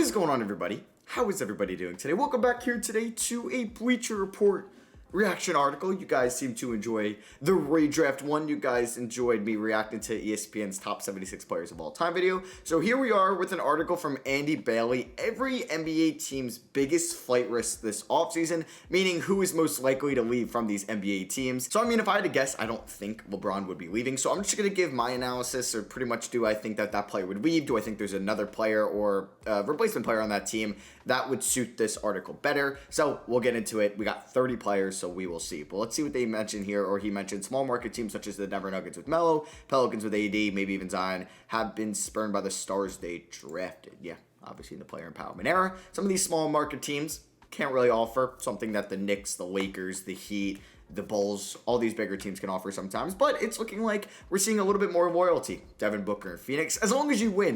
is going on, everybody? How is everybody doing today? Welcome back here today to a Bleacher Report reaction article. You guys seem to enjoy the redraft one. You guys enjoyed me reacting to ESPN's top 76 players of all time video. So here we are with an article from Andy Bagley. Every NBA team's biggest flight risk this offseason, meaning who is most likely to leave from these NBA teams. So I mean, if I had to guess, I don't think LeBron would be leaving. So I'm just going to give my analysis, or pretty much do I think that that player would leave? Do I think there's another player or a replacement player on that team that would suit this article better? So we'll get into it. We got 30 players, so we will see. But let's see what they mention here, or he mentioned small market teams such as the Denver Nuggets with Melo, Pelicans with AD, maybe even Zion, have been spurned by the stars they drafted. Yeah, obviously in the player empowerment era. Some of these small market teams can't really offer something that the Knicks, the Lakers, the Heat, the Bulls, all these bigger teams can offer sometimes, but it's looking like we're seeing a little bit more loyalty. Devin Booker in Phoenix, as long as you win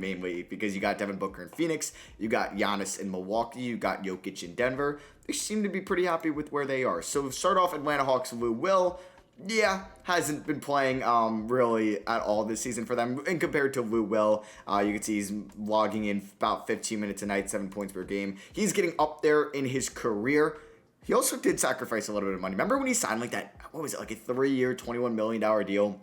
mainly, because you got Devin Booker in Phoenix, you got Giannis in Milwaukee, you got Jokic in Denver. They seem to be pretty happy with where they are. So start off Atlanta Hawks, Lou Will. Yeah, hasn't been playing really at all this season for them. And compared to Lou Will, you can see he's logging in about 15 minutes a night, 7 points per game. He's getting up there in his career. He also did sacrifice a little bit of money. Remember when he signed like that, what was it, like a 3-year, $21 million deal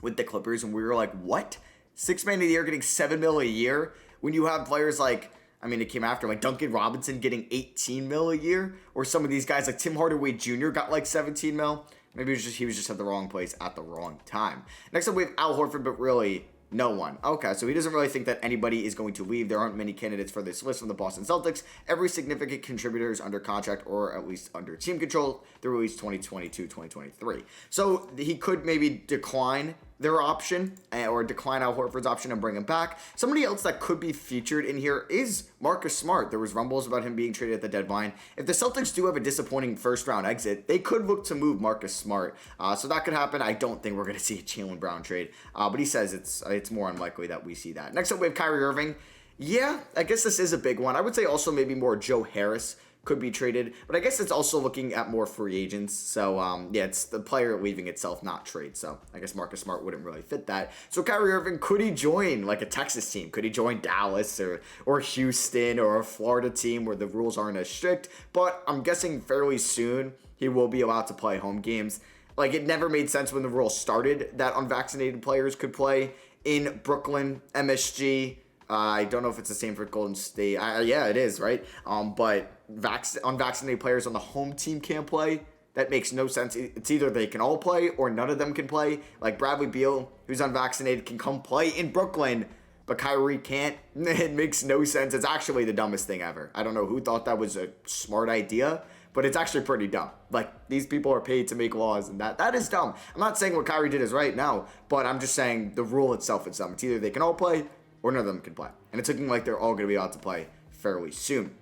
with the Clippers? And we were like, what? 6 man of the year getting $7 million a year? When you have players like, I mean, it came after, like Duncan Robinson getting $18 million a year? Or some of these guys like Tim Hardaway Jr. got like $17 million? Maybe he was just at the wrong place at the wrong time. Next up, we have Al Horford, but really no one. Okay, so he doesn't really think that anybody is going to leave. There aren't many candidates for this list from the Boston Celtics. Every significant contributor is under contract or at least under team control through at least 2022-2023. So he could maybe decline their option or decline Al Horford's option and bring him back. Somebody else that could be featured in here is Marcus Smart. There was rumbles about him being traded at the deadline. If the Celtics do have a disappointing first-round exit, they could look to move Marcus Smart. So that could happen. I don't think we're going to see a Jaylen Brown trade, but he says it's more unlikely that we see that. Next up, we have Kyrie Irving. Yeah, I guess this is a big one. I would say also maybe more Joe Harris could be traded, but I guess it's also looking at more free agents. So, yeah, it's the player leaving itself, not trade. So, I guess Marcus Smart wouldn't really fit that. So, Kyrie Irving, could he join like a Texas team? Could he join Dallas or Houston or a Florida team where the rules aren't as strict? But I'm guessing fairly soon he will be allowed to play home games. Like, it never made sense when the rule started that unvaccinated players could play in Brooklyn, MSG. I don't know if it's the same for Golden State. Yeah, it is, right? But unvaccinated players on the home team can't play. That makes no sense. It's either they can all play or none of them can play. Like Bradley Beal, who's unvaccinated, can come play in Brooklyn, but Kyrie can't. It makes no sense. It's actually the dumbest thing ever. I don't know who thought that was a smart idea, but it's actually pretty dumb. Like, these people are paid to make laws, and that is dumb. I'm not saying what Kyrie did is right now, but I'm just saying the rule itself is dumb. It's either they can all play or none of them can play. And it's looking like they're all going to be able to play fairly soon.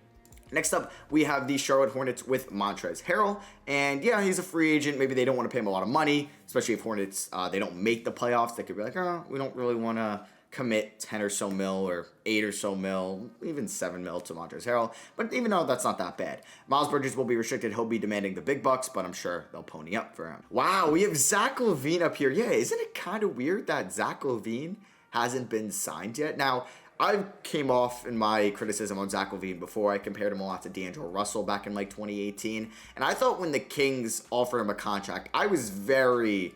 Next up, we have the Charlotte Hornets with Montrezl Harrell. And yeah, he's a free agent. Maybe they don't want to pay him a lot of money, especially if Hornets, they don't make the playoffs. They could be like, oh, we don't really want to commit 10 or so mil or 8 or so mil, even 7 mil to Montrezl Harrell. But even though that's not that bad. Miles Bridges will be restricted. He'll be demanding the big bucks, but I'm sure they'll pony up for him. Wow, we have Zach Levine up here. Yeah, isn't it kind of weird that Zach Levine hasn't been signed yet? Now, I came off in my criticism on Zach Levine before. I compared him a lot to D'Angelo Russell back in like 2018. And I thought when the Kings offered him a contract, I was very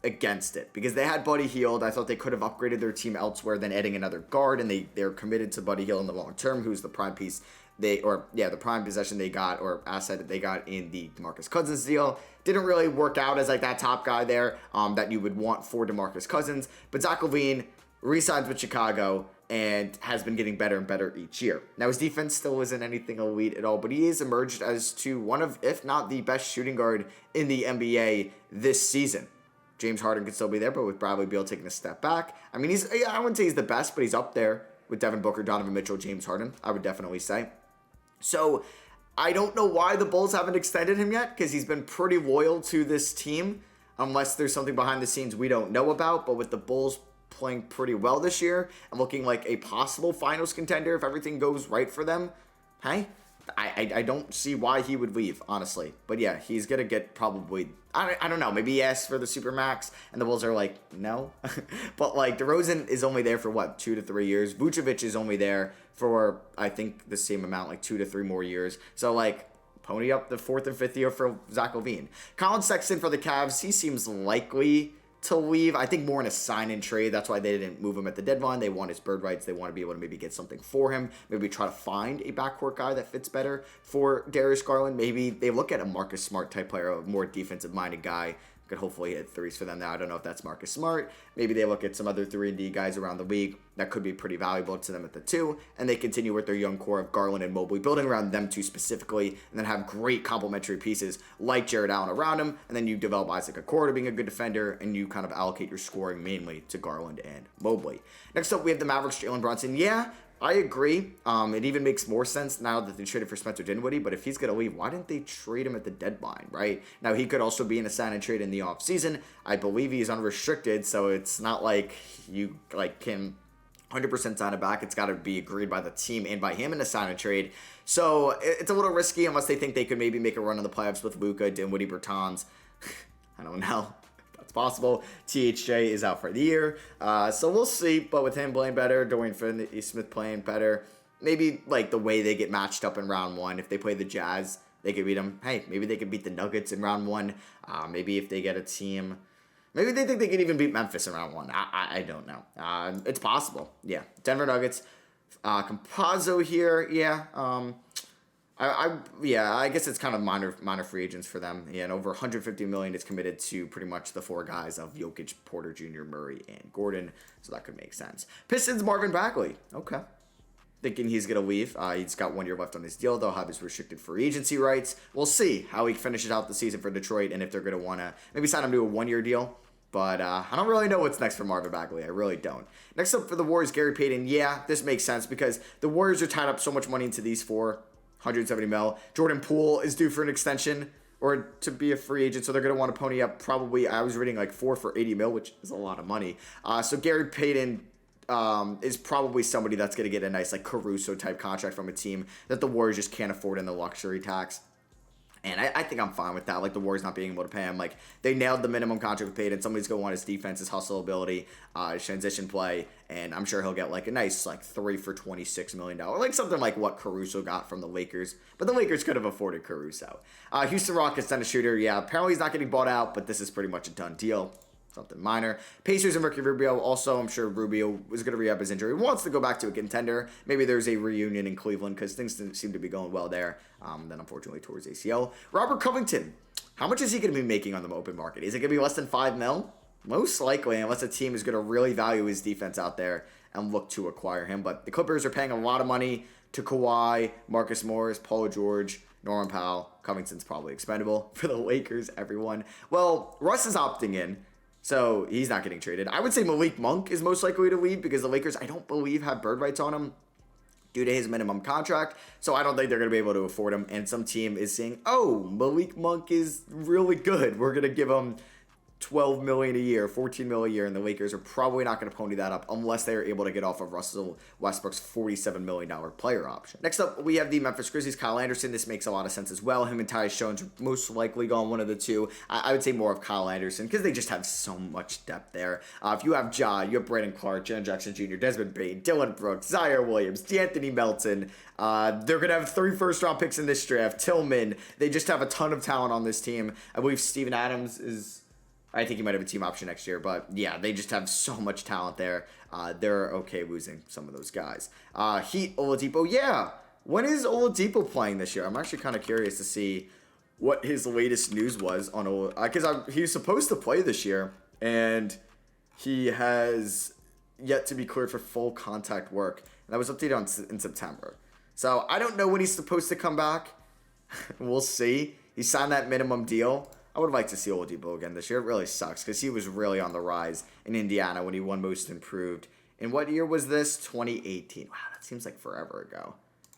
against it because they had Buddy Hield. I thought they could have upgraded their team elsewhere than adding another guard, and they're committed to Buddy Hield in the long term, who's the prime piece the prime possession they got, or asset that they got in the DeMarcus Cousins deal. Didn't really work out as like that top guy there that you would want for DeMarcus Cousins. But Zach Levine re-signs with Chicago and has been getting better and better each year. Now, his defense still isn't anything elite at all, but he has emerged as to one of, if not the best shooting guard in the NBA this season. James Harden could still be there, but with Bradley Beal taking a step back, I mean, I wouldn't say he's the best, but he's up there with Devin Booker, Donovan Mitchell, James Harden, I would definitely say. So, I don't know why the Bulls haven't extended him yet, because he's been pretty loyal to this team, unless there's something behind the scenes we don't know about. But with the Bulls playing pretty well this year and looking like a possible finals contender if everything goes right for them, hey, I don't see why he would leave, honestly. But yeah, he's going to get probably, I don't know, maybe he asks for the Supermax and the Bulls are like, no. But like DeRozan is only there for what, 2 to 3 years. Vucevic is only there for, I think, the same amount, like 2 to 3 more years. So, like, pony up the 4th and 5th year for Zach Levine. Colin Sexton for the Cavs, he seems likely to leave. I think more in a sign-and trade. That's why they didn't move him at the deadline. They want his bird rights. They want to be able to maybe get something for him. Maybe try to find a backcourt guy that fits better for Darius Garland. Maybe they look at a Marcus Smart type player, a more defensive-minded guy. Could hopefully hit threes for them now. I don't know if that's Marcus Smart. Maybe they look at some other 3-and-D guys around the league that could be pretty valuable to them at the 2, and they continue with their young core of Garland and Mobley, building around them 2 specifically, and then have great complementary pieces like Jared Allen around him, and then you develop Isaac Okoro to being a good defender, and you kind of allocate your scoring mainly to Garland and Mobley. Next up, we have the Mavericks, Jaylen Bronson. Yeah, I agree. It even makes more sense now that they traded for Spencer Dinwiddie, but if he's going to leave, why didn't they trade him at the deadline, right? Now, he could also be in a sign-and trade in the offseason. I believe he's unrestricted, so it's not like you can 100% sign it back. It's got to be agreed by the team and by him in a sign-and trade. So it's a little risky unless they think they could maybe make a run in the playoffs with Luka, Dinwiddie, Bertans. I don't know. It's possible. THJ is out for the year. So we'll see. But with him playing better, Dorian Finney-Smith playing better, maybe like the way they get matched up in round 1, if they play the Jazz, they could beat them. Hey, maybe they could beat the Nuggets in round 1. Maybe if they get a team, maybe they think they could even beat Memphis in round 1. I don't know. It's possible. Yeah. Denver Nuggets. Campazzo here. Yeah. I guess it's kind of minor free agents for them. Yeah, and over $150 million is committed to pretty much the 4 guys of Jokic, Porter Jr., Murray, and Gordon. So that could make sense. Pistons, Marvin Bagley. Okay. Thinking he's going to leave. He's got 1 year left on his deal. They'll have his restricted free agency rights. We'll see how he finishes out the season for Detroit and if they're going to want to maybe sign him to a 1-year deal. But I don't really know what's next for Marvin Bagley. I really don't. Next up for the Warriors, Gary Payton. Yeah, this makes sense because the Warriors are tied up so much money into these 4. 170 mil. Jordan Poole is due for an extension or to be a free agent, so they're going to want to pony up probably, I was reading like 4 for 80 mil, which is a lot of money. So Gary Payton is probably somebody that's going to get a nice like Caruso type contract from a team that the Warriors just can't afford in the luxury tax. And I think I'm fine with that. Like, the Warriors not being able to pay him. Like, they nailed the minimum contract with Payton. Somebody's going to want his defense, his hustle ability, his transition play. And I'm sure he'll get, like, a nice, like, 3 for $26 million. Like, something like what Caruso got from the Lakers. But the Lakers could have afforded Caruso. Houston Rockets, Dennis Schroeder. Yeah, apparently he's not getting bought out, but this is pretty much a done deal. Something minor. Pacers and Ricky Rubio. Also, I'm sure Rubio is going to re-up his injury. He wants to go back to a contender. Maybe there's a reunion in Cleveland because things didn't seem to be going well there. Then, unfortunately, towards ACL. Robert Covington. How much is he going to be making on the open market? Is it going to be less than $5 million? Most likely, unless a team is going to really value his defense out there and look to acquire him. But the Clippers are paying a lot of money to Kawhi, Marcus Morris, Paul George, Norman Powell. Covington's probably expendable for the Lakers, everyone. Well, Russ is opting in. So he's not getting traded. I would say Malik Monk is most likely to leave because the Lakers, I don't believe, have bird rights on him due to his minimum contract. So I don't think they're going to be able to afford him. And some team is saying, oh, Malik Monk is really good. We're going to give him $12 million a year, $14 million a year, and the Lakers are probably not going to pony that up unless they are able to get off of Russell Westbrook's $47 million player option. Next up, we have the Memphis Grizzlies, Kyle Anderson. This makes a lot of sense as well. Him and Tyus Jones are most likely going one of the two. I would say more of Kyle Anderson because they just have so much depth there. If you have Ja, you have Brandon Clark, Jaren Jackson Jr., Desmond Bane, Dylan Brooks, Zaire Williams, D'Anthony Melton. They're going to have 3 first-round picks in this draft. Tillman. They just have a ton of talent on this team. I believe Steven Adams is... I think he might have a team option next year, but yeah, they just have so much talent there. They're okay losing some of those guys. Heat, Oladipo, yeah. When is Oladipo playing this year? I'm actually kind of curious to see what his latest news was on Oladipo, because he was supposed to play this year, and he has yet to be cleared for full contact work. And that was updated in September. So I don't know when he's supposed to come back. We'll see. He signed that minimum deal. I would like to see Oladipo again this year. It really sucks because he was really on the rise in Indiana when he won Most Improved. And what year was this? 2018. Wow, that seems like forever ago.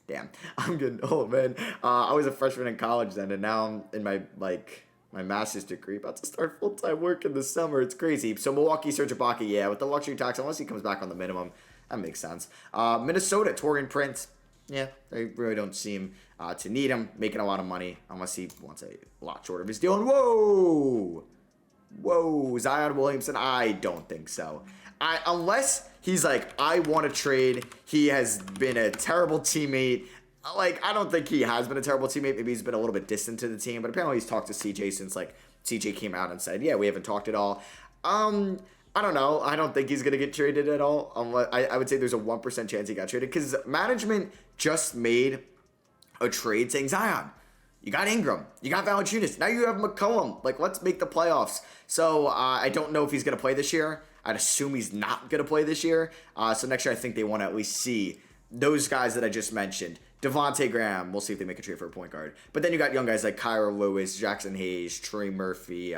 Damn, I'm getting old, man. I was a freshman in college then, and now I'm in my master's degree, about to start full-time work in the summer. It's crazy. So Milwaukee, Serge Ibaka, yeah, with the luxury tax, unless he comes back on the minimum, that makes sense. Minnesota, Torian Prince. Yeah, they really don't seem to need him, making a lot of money, unless he wants a lot short of his deal. And whoa, Zion Williamson, I don't think so. Unless he's like, I want to trade. He has been a terrible teammate. Like, I don't think he has been a terrible teammate. Maybe he's been a little bit distant to the team, but apparently he's talked to CJ since, like, CJ came out and said, yeah, we haven't talked at all. I don't know. I don't think he's going to get traded at all. I would say there's a 1% chance he got traded because management just made a trade saying, Zion, you got Ingram, you got Valanciunas, now you have McCollum. Like, let's make the playoffs. So I don't know if he's going to play this year. I'd assume he's not going to play this year. So next year I think they want to at least see those guys that I just mentioned. Devontae Graham, we'll see if they make a trade for a point guard. But then you got young guys like Kyra Lewis, Jackson Hayes, Trey Murphy,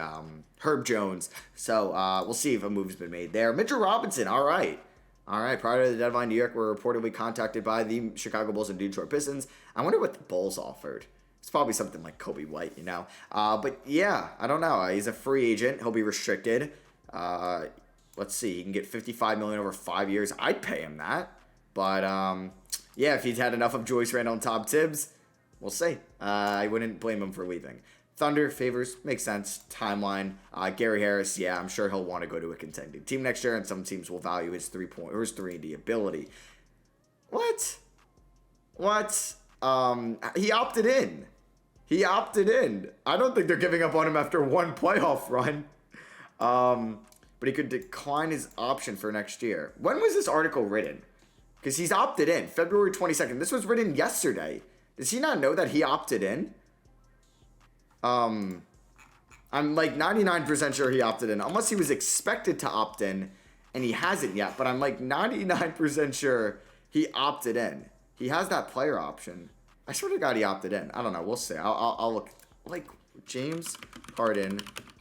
Herb Jones. So we'll see if a move's been made there. Mitchell Robinson, all right. Prior to the deadline, New York were reportedly contacted by the Chicago Bulls and Detroit Pistons. I wonder what the Bulls offered. It's probably something like Kobe White, you know. But yeah, I don't know. He's a free agent. He'll be restricted. Let's see. He can get $55 million over 5 years. I'd pay him that. But yeah, if he's had enough of Joyce Randle and Tom Tibbs, we'll see. I wouldn't blame him for leaving. Thunder favors, makes sense. Timeline. Gary Harris, yeah, I'm sure he'll want to go to a contending team next year, and some teams will value his 3-point or his 3-and-D ability. What? He opted in. I don't think they're giving up on him after one playoff run. But he could decline his option for next year. When was this article written? Because he's opted in. February 22nd. This was written yesterday. Does he not know that he opted in? I'm like 99% sure he opted in. Unless he was expected to opt in and he hasn't yet. But I'm like 99% sure he opted in. He has that player option. I swear to God he opted in. I don't know. We'll see. I'll look. Like, James Harden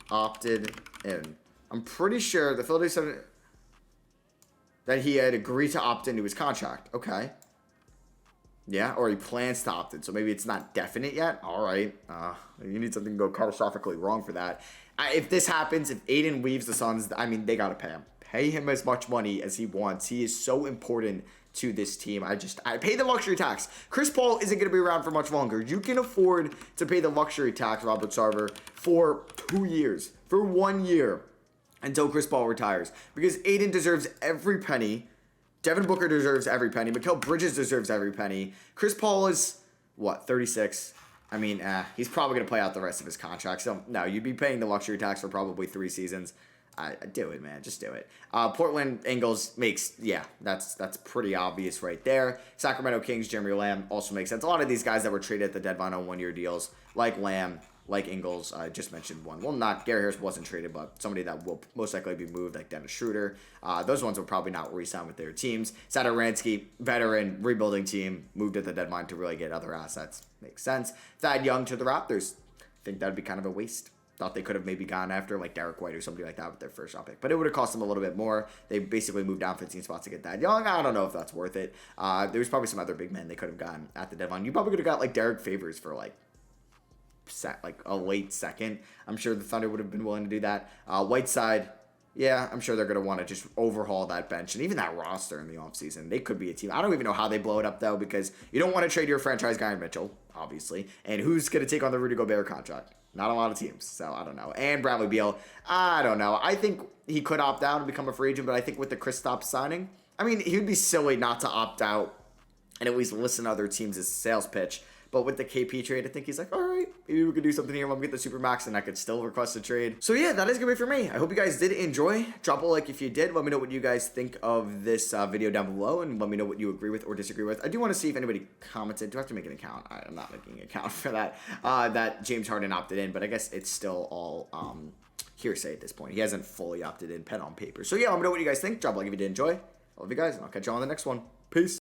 opted in. I'm pretty sure the Philadelphia 7 that he had agreed to opt into his contract. Okay. Yeah, or he plans to opt in. So maybe it's not definite yet. All right. You need something to go catastrophically wrong for that. If this happens, if Aiden leaves the Suns, I mean, they got to pay him. Pay him as much money as he wants. He is so important to this team. I pay the luxury tax. Chris Paul isn't going to be around for much longer. You can afford to pay the luxury tax, Robert Sarver, for 2 years, for 1 year, until Chris Paul retires. Because Aiden deserves every penny. Devin Booker deserves every penny. Mikal Bridges deserves every penny. Chris Paul is, 36? I mean, he's probably going to play out the rest of his contract. So, no, you'd be paying the luxury tax for probably 3 seasons. Do it, man. Just do it. Portland Ingles makes, that's pretty obvious right there. Sacramento Kings, Jeremy Lamb also makes sense. A lot of these guys that were traded at the deadline on 1-year deals, like Lamb, like Ingles, I just mentioned one. Well, not Gary Harris wasn't traded, but somebody that will most likely be moved, like Dennis Schroeder. Those ones will probably not re-sign with their teams. Satoransky, veteran, rebuilding team, moved at the deadline to really get other assets. Makes sense. Thad Young to the Raptors. I think that would be kind of a waste. Thought they could have maybe gone after like Derek White or somebody like that with their first round pick. But it would have cost them a little bit more. They basically moved down 15 spots to get that young. I don't know if that's worth it. There was probably some other big men they could have gotten at the deadline. You probably could have got like Derek Favors for like a late second. I'm sure the Thunder would have been willing to do that. Whiteside, yeah, I'm sure they're going to want to just overhaul that bench and even that roster in the offseason. They could be a team. I don't even know how they blow it up, though, because you don't want to trade your franchise guy in Mitchell, obviously. And who's going to take on the Rudy Gobert contract? Not a lot of teams, so I don't know. And Bradley Beal, I don't know. I think he could opt out and become a free agent, but I think with the Kristaps signing, I mean, he would be silly not to opt out and at least listen to other teams' sales pitch. But with the KP trade, I think he's like, all right, maybe we could do something here. Let me get the Supermax, and I could still request a trade. So yeah, that is going to be for me. I hope you guys did enjoy. Drop a like if you did. Let me know what you guys think of this video down below, and let me know what you agree with or disagree with. I do want to see if anybody commented. Do I have to make an account? I'm not making an account for that. That James Harden opted in, but I guess it's still all hearsay at this point. He hasn't fully opted in, pen on paper. So yeah, let me know what you guys think. Drop a like if you did enjoy. I love you guys, and I'll catch you on the next one. Peace.